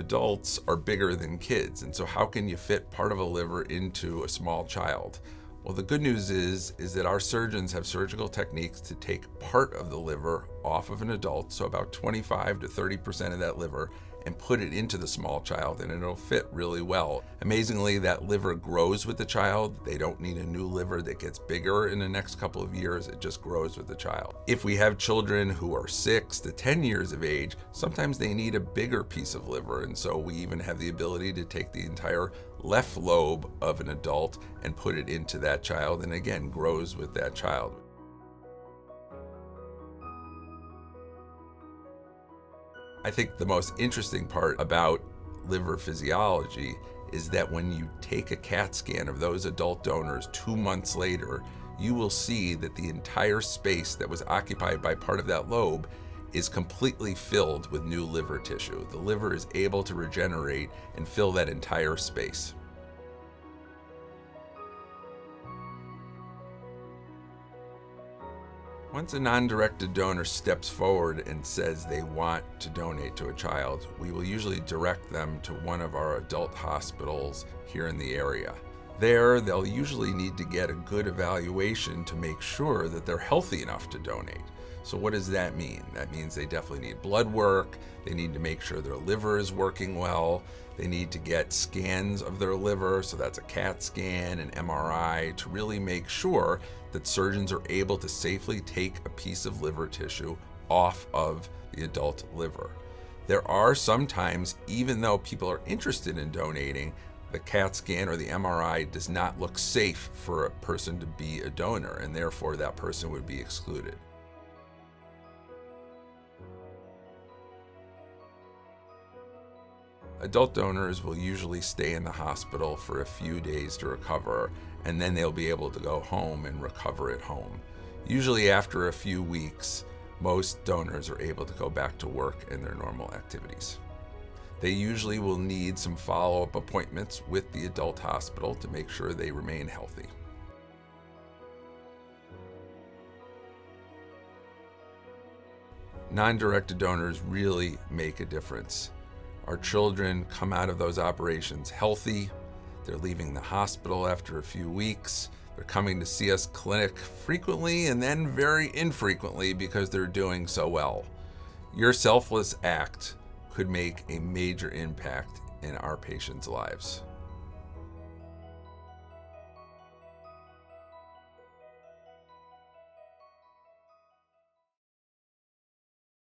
Adults are bigger than kids, and so how can you fit part of a liver into a small child? Well, the good news is that our surgeons have surgical techniques to take part of the liver off of an adult, so about 25 to 30% of that liver, and put it into the small child, and it'll fit really well. Amazingly, that liver grows with the child. They don't need a new liver that gets bigger in the next couple of years. It just grows with the child. If we have children who are 6 to 10 years of age, sometimes they need a bigger piece of liver, and so we even have the ability to take the entire left lobe of an adult and put it into that child, and again, grows with that child. I think the most interesting part about liver physiology is that when you take a CAT scan of those adult donors 2 months later, you will see that the entire space that was occupied by part of that lobe is completely filled with new liver tissue. The liver is able to regenerate and fill that entire space. Once a non-directed donor steps forward and says they want to donate to a child, we will usually direct them to one of our adult hospitals here in the area. There, they'll usually need to get a good evaluation to make sure that they're healthy enough to donate. So what does that mean? That means they definitely need blood work, they need to make sure their liver is working well, they need to get scans of their liver, so that's a CAT scan, an MRI, to really make sure that surgeons are able to safely take a piece of liver tissue off of the adult liver. There are sometimes, even though people are interested in donating, the CAT scan or the MRI does not look safe for a person to be a donor, and therefore that person would be excluded. Adult donors will usually stay in the hospital for a few days to recover, and then they'll be able to go home and recover at home. Usually after a few weeks, most donors are able to go back to work and their normal activities. They usually will need some follow-up appointments with the adult hospital to make sure they remain healthy. Non-directed donors really make a difference. Our children come out of those operations healthy. They're leaving the hospital after a few weeks. They're coming to see us clinic frequently and then very infrequently because they're doing so well. Your selfless act could make a major impact in our patients' lives.